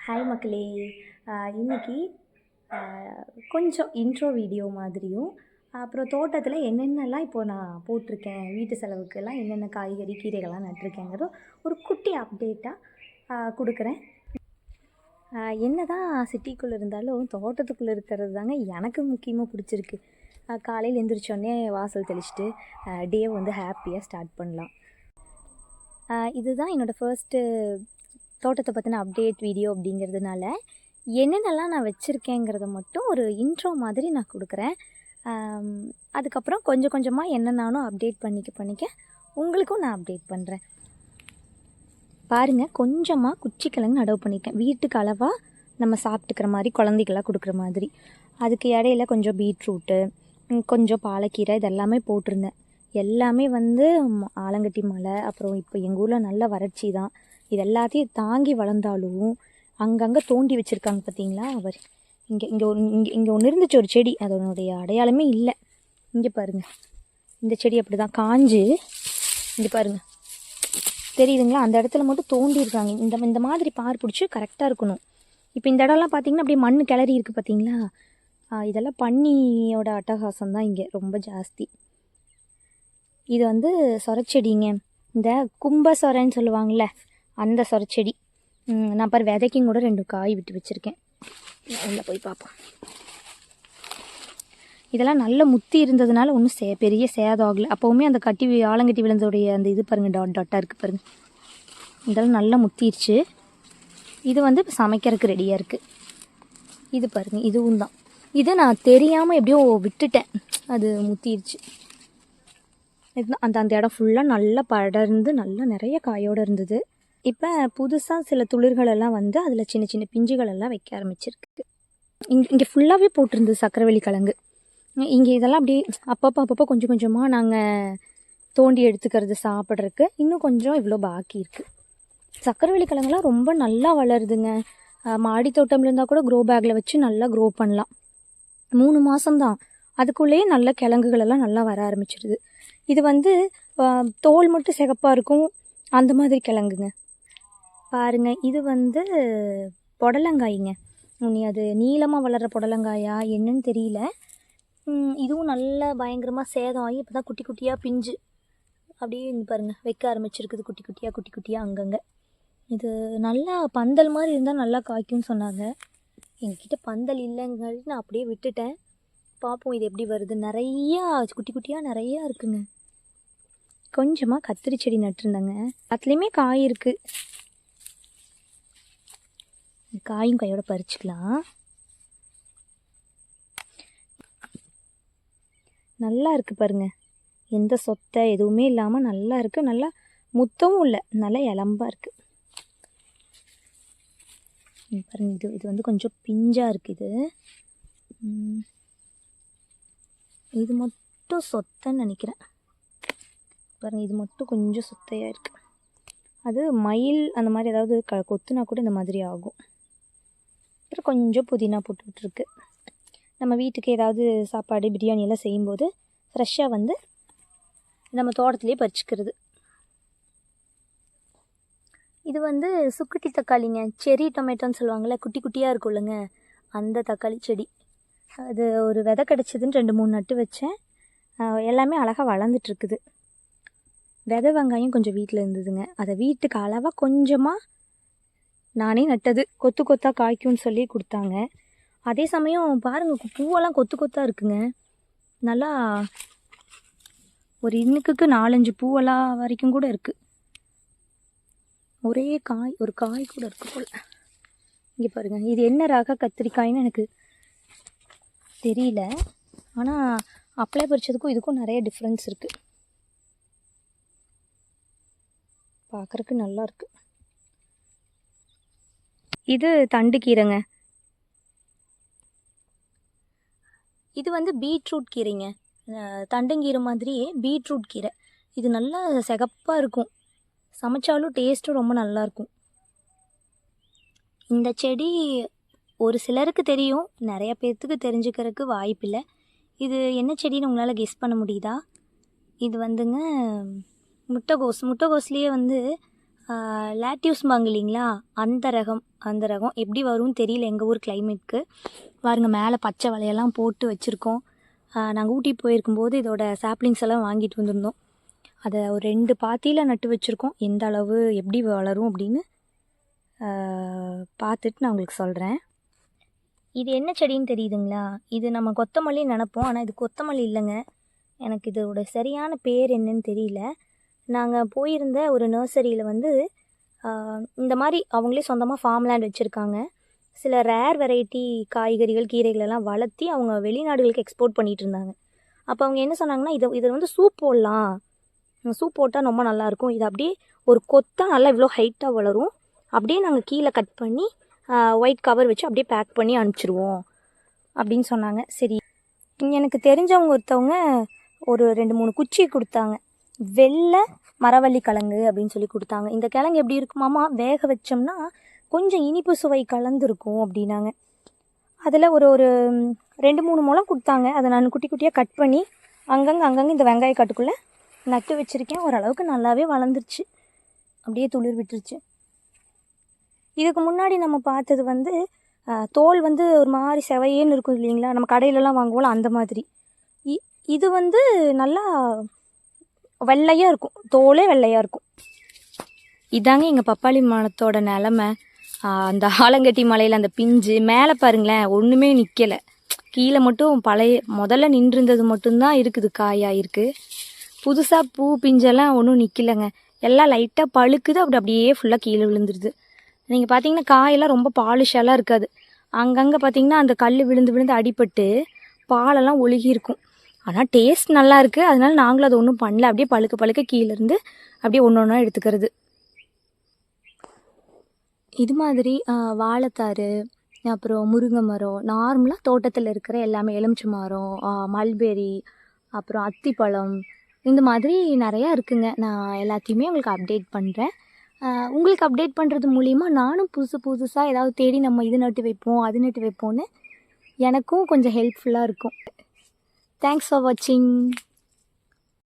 Hi மக்களே. இன்னைக்கு கொஞ்சம் இன்ட்ரோ வீடியோ மாதிரியும், அப்புறம் தோட்டத்தில் என்னென்னலாம் இப்போது நான் போட்டிருக்கேன், வீட்டு செலவுக்கெல்லாம் என்னென்ன காய்கறி கீரைகள்லாம் நட்டிருக்கேங்கிறது ஒரு குட்டி அப்டேட்டாக கொடுக்குறேன். என்ன தான் சிட்டிக்குள்ளே இருந்தாலும் தோட்டத்துக்குள்ளே இருக்கிறது தாங்க எனக்கு முக்கியமாக பிடிச்சிருக்கு. காலையில் எழுந்திரிச்சோடனே வாசல் தெளிச்சுட்டு டே வந்து ஹாப்பியாக ஸ்டார்ட் பண்ணலாம். இதுதான் என்னோடய ஃபர்ஸ்ட்டு தோட்டத்தை பற்றின அப்டேட் வீடியோ அப்படிங்கிறதுனால என்னென்னலாம் நான் வச்சுருக்கேங்கிறத மட்டும் ஒரு இன்ட்ரோ மாதிரி நான் கொடுக்குறேன். அதுக்கப்புறம் கொஞ்சம் கொஞ்சமாக என்ன நானும் அப்டேட் பண்ணிக்க உங்களுக்கும் நான் அப்டேட் பண்ணுறேன். பாருங்கள், கொஞ்சமாக குச்சிக்கிழங்கு நடவு பண்ணியிருக்கேன். வீட்டுக்கு அளவாக நம்ம சாப்பிட்டுக்கிற மாதிரி, குழந்தைக்கெல்லாம் கொடுக்குற மாதிரி. அதுக்கு இடையில கொஞ்சம் பீட்ரூட்டு, கொஞ்சம் பாலக்கீரை, இதெல்லாமே போட்டிருந்தேன். எல்லாமே வந்து ஆலங்கட்டி மலை, அப்புறம் இப்போ எங்கள் ஊரில் நல்ல வறட்சி தான். இது எல்லாத்தையும் தாங்கி வளர்ந்தாலும் அங்கங்கே தோண்டி வச்சுருக்காங்க பார்த்தீங்களா. அவர் இங்கே ஒன்று இருந்துச்சு, ஒரு செடி, அதனுடைய அடையாளமே இல்லை. இங்கே பாருங்கள், இந்த செடி அப்படி தான் காஞ்சு, இங்கே பாருங்கள் தெரியுதுங்களா, அந்த இடத்துல மட்டும் தோண்டியிருக்காங்க. இந்த மாதிரி பார் பிடிச்சி கரெக்டாக இருக்கணும். இப்போ இந்த இடம்லாம் பார்த்திங்கன்னா அப்படியே மண் கிளறி இருக்குது பார்த்தீங்களா. இதெல்லாம் பன்னியோட அட்டகாசம் தான் இங்கே ரொம்ப ஜாஸ்தி. இது வந்து சொரச்செடிங்க, இந்த கும்ப சொரைன்னு சொல்லுவாங்கள்ல, அந்த சொரச்செடி. நான் பாரு விதைக்கும் கூட 2 காய் விட்டு வச்சுருக்கேன். உள்ளே போய் பார்ப்போம். இதெல்லாம் நல்ல முத்தி இருந்ததுனால ஒன்றும் பெரிய சேதம் ஆகலை. அப்போவுமே அந்த ஆலங்கட்டி விழுந்தோடைய அந்த இது பாருங்கள், டாட்டாக இருக்குது பாருங்கள். இதெல்லாம் நல்லா முத்திருச்சு. இது வந்து இப்போ சமைக்கிறதுக்கு ரெடியாக இருக்குது. இது பாருங்கள், இதுவும் தான். இது நான் தெரியாமல் எப்படியோ விட்டுட்டேன், அது முத்திருச்சு. அந்த இடம் ஃபுல்லாக நல்லா படர்ந்து நல்லா நிறைய காயோடு இருந்தது. இப்போ புதுசாக சில துளிர்களெல்லாம் வந்து அதில் சின்ன சின்ன பிஞ்சுகளெல்லாம் வைக்க ஆரம்பிச்சிருக்கு. இங்கே ஃபுல்லாகவே போட்டிருந்தது சக்கரவள்ளி கிழங்கு. இங்கே இதெல்லாம் அப்படியே அப்பப்போ கொஞ்சம் கொஞ்சமாக நாங்கள் தோண்டி எடுத்துக்கிறது சாப்பிட்றதுக்கு. இன்னும் கொஞ்சம் இவ்வளோ பாக்கி இருக்குது. சக்கரவள்ளி கிழங்குலாம் ரொம்ப நல்லா வளருதுங்க. மாடி தோட்டம் இருந்தால் கூட க்ரோ பேக்கில் வச்சு நல்லா க்ரோ பண்ணலாம். 3 மாதம்தான், அதுக்குள்ளேயே நல்ல கிழங்குகளெல்லாம் நல்லா வர ஆரம்பிச்சிடுது. இது வந்து தோல் மட்டும் சிகப்பாக இருக்கும், அந்த மாதிரி கிழங்குங்க. பாருங்கள், இது வந்து புடலங்காய்ங்க. அது நீளமாக வளர்கிற புடலங்காயா என்னன்னு தெரியல. இதுவும் நல்லா பயங்கரமாக சேதம் ஆகி இப்போ தான் குட்டி குட்டியாக பிஞ்சு அப்படியே இங்கே பாருங்கள் வைக்க ஆரம்பிச்சிருக்குது. குட்டி குட்டியாக அங்கங்கே. இது நல்லா பந்தல் மாதிரி இருந்தால் நல்லா காய்க்கும்னு சொன்னாங்க. எங்ககிட்ட பந்தல் இல்லைங்கிறது நான் அப்படியே விட்டுட்டேன். பார்ப்போம் இது எப்படி வருது. நிறையா குட்டி குட்டியாக நிறையா இருக்குங்க. கொஞ்சமாக கத்திரி செடி நட்டுருந்தாங்க, அதுலேயுமே காய் இருக்குது. காயும் கையோட பறிச்சுக்கலாம். நல்லா இருக்குது பாருங்க, எந்த சொத்தை எதுவுமே இல்லாமல் நல்லா இருக்குது. நல்லா முத்தமும் இல்லை, நல்லா இளம்பாக இருக்குது பாருங்க. இது வந்து கொஞ்சம் பிஞ்சாக இருக்குது. இது மட்டும் சொத்தைன்னு நினைக்கிறேன் பாருங்கள். இது மட்டும் கொஞ்சம் சொத்தையாக இருக்குது. அது மயில் அந்த மாதிரி ஏதாவது கொத்துனா கூட இந்த மாதிரி ஆகும். அப்புறம் கொஞ்சம் புதினா போட்டுக்கிட்டுருக்கு. நம்ம வீட்டுக்கு ஏதாவது சாப்பாடு பிரியாணி எல்லாம் செய்யும்போது ஃப்ரெஷ்ஷாக வந்து நம்ம தோட்டத்துலேயே பறிச்சுக்கிறது. இது வந்து சுக்குட்டி தக்காளிங்க, செரி டொமேட்டோன்னு சொல்லுவாங்கள்ல, குட்டி குட்டியாக இருக்கும் இல்லைங்க, அந்த தக்காளி செடி. அது ஒரு விதை கிடச்சிதுன்னு 2-3 நட்டு வச்சேன். எல்லாமே அழகாக வளர்ந்துட்டுருக்குது. விதை வெங்காயம் கொஞ்சம் வீட்டில் இருந்ததுங்க, அதை வீட்டுக்கு அளவாக கொஞ்சமாக நானே நட்டது, கொத்து கொத்தாக காய்க்கும்னு சொல்லி கொடுத்தாங்க. அதே சமயம் பாருங்கள், பூவெல்லாம் கொத்து கொத்தாக இருக்குங்க. நல்லா ஒரு இன்னுக்கு 4-5 பூவெல்லாம் வரைக்கும் கூட இருக்குது. ஒரே காய், ஒரு காய் கூட இருக்கு போல். இங்கே பாருங்கள், இது என்ன ரக கத்திரிக்காய்னு எனக்கு தெரியல. ஆனால் அப்ளை பறிச்சதுக்கும் இதுக்கும் நிறைய டிஃப்ரென்ஸ் இருக்குது. பார்க்குறக்கு நல்லா இருக்குது. இது தண்டு கீரைங்க. இது வந்து பீட்ரூட் கீரைங்க, தண்டங்கீரை மாதிரியே பீட்ரூட் கீரை. இது நல்லா சிகப்பாக இருக்கும், சமைச்சாலும் டேஸ்ட்டும் ரொம்ப நல்லாயிருக்கும். இந்த செடி ஒரு சிலருக்கு தெரியும், நிறைய பேர்த்துக்கு தெரிஞ்சுக்கிறதுக்கு வாய்ப்பில்லை. இது என்ன செடின்னு உங்களால் கெஸ் பண்ண முடியுதா? இது வந்துங்க முட்டைகோஸ். முட்டைகோஸ்லேயே வந்து லேட்யூஸ்பாங்க இல்லைங்களா, அந்த ரகம் எப்படி வரும்னு தெரியல எங்கள் ஊர் கிளைமேட்க்கு. பாருங்க மேலே பச்சை வலையெல்லாம் போட்டு வச்சுருக்கோம். நாங்கள் ஊட்டி போயிருக்கும்போது இதோட சாப்ளிங்ஸ் எல்லாம் வாங்கிட்டு வந்திருந்தோம். அதை ஒரு 2 பாத்தியில் நட்டு வச்சுருக்கோம். எந்த அளவு எப்படி வளரும் அப்படின்னு பார்த்துட்டு நான் உங்களுக்கு சொல்கிறேன். இது என்ன செடின்னு தெரியுதுங்களா? இது நம்ம கொத்தமல்லி நினப்போம், ஆனால் இது கொத்தமல்லி இல்லைங்க. எனக்கு இதோட சரியான பேர் என்னன்னு தெரியல. நாங்கள் போயிருந்த ஒரு நர்சரியில் வந்து இந்த மாதிரி அவங்களே சொந்தமாக ஃபார்ம் லேண்ட் வச்சுருக்காங்க. சில ரேர் வெரைட்டி காய்கறிகள் கீரைகளெல்லாம் வளர்த்தி அவங்க வெளிநாடுகளுக்கு எக்ஸ்போர்ட் பண்ணிகிட்டு இருந்தாங்க. அப்போ அவங்க என்ன சொன்னாங்கன்னா, இதை வந்து சூப் போடலாம், சூப் போட்டால் ரொம்ப நல்லாயிருக்கும், இது அப்படியே ஒரு கொத்தாக நல்லா இவ்வளோ ஹைட்டாக வளரும், அப்படியே நாங்கள் கீழே கட் பண்ணி ஒயிட் கவர் வச்சு அப்படியே பேக் பண்ணி அனுப்பிச்சிடுவோம் அப்படின்னு சொன்னாங்க. சரி, எனக்கு தெரிஞ்சவங்க ஒருத்தவங்க ஒரு 2-3 குச்சி கொடுத்தாங்க. வெள்ளை மரவள்ளி கிழங்கு அப்படின்னு சொல்லி கொடுத்தாங்க. இந்த கிழங்கு எப்படி இருக்குமாமா, வேக வச்சோம்னா கொஞ்சம் இனிப்பு சுவை கலந்துருக்கும் அப்படின்னாங்க. அதில் ஒரு 2-3 முளம் கொடுத்தாங்க. அதை நான் குட்டி குட்டியாக கட் பண்ணி அங்கங்கே இந்த வெங்காய காட்டுக்குள்ளே நட்டு வச்சுருக்கேன். ஓரளவுக்கு நல்லாவே வளர்ந்துருச்சு, அப்படியே துளிர் விட்டுருச்சு. இதுக்கு முன்னாடி நம்ம பார்த்தது வந்து தோல் வந்து ஒரு மாதிரி செவையேன்னு இருக்கும் இல்லைங்களா, நம்ம கடையிலலாம் வாங்குவோம்ல அந்த மாதிரி. இது வந்து நல்லா வெள்ளையாக இருக்கும், தோலே வெள்ளையாக இருக்கும். இதாங்க எங்கள் பப்பாளி மரத்தோட நிலமை. அந்த ஆலங்கட்டி மலையில் அந்த பிஞ்சு மேலே பாருங்களேன், ஒன்றுமே நிற்கலை. கீழே மட்டும் முதல்ல நின்றுருந்தது மட்டும்தான் இருக்குது, காயாக இருக்குது. புதுசாக பூ பிஞ்செல்லாம் ஒன்றும் நிற்கலைங்க, எல்லாம் லைட்டாக பழுக்குது, அப்படியே ஃபுல்லாக கீழே விழுந்துருது. நீங்கள் பார்த்தீங்கன்னா காயெல்லாம் ரொம்ப பாலிஷெல்லாம் இருக்காது. அங்கங்கே பார்த்தீங்கன்னா அந்த கல் விழுந்து அடிபட்டு பாலெல்லாம் ஒழுகி இருக்கும். ஆனால் டேஸ்ட் நல்லா இருக்குது, அதனால நாங்களும் அதை ஒன்றும் பண்ணல. அப்படியே பழுக்க கீழேருந்து அப்படியே ஒன்றா எடுத்துக்கிறது. இது மாதிரி வாழைத்தாறு, அப்புறம் முருங்கை மரம், நார்மலாக தோட்டத்தில் இருக்கிற எல்லாமே, எலுமிச்சை மரம், மல்பெரி, அப்புறம் அத்திப்பழம், இந்த மாதிரி நிறையா இருக்குங்க. நான் எல்லாத்தையுமே உங்களுக்கு அப்டேட் பண்ணுறேன். உங்களுக்கு அப்டேட் பண்ணுறது மூலிமா நானும் புதுசாக ஏதாவது தேடி நம்ம இது நட்டு வைப்போம் அது நட்டு வைப்போன்னு எனக்கும் கொஞ்சம் ஹெல்ப்ஃபுல்லாக இருக்கும். தேங்க்ஸ் ஃபார் வாட்சிங்.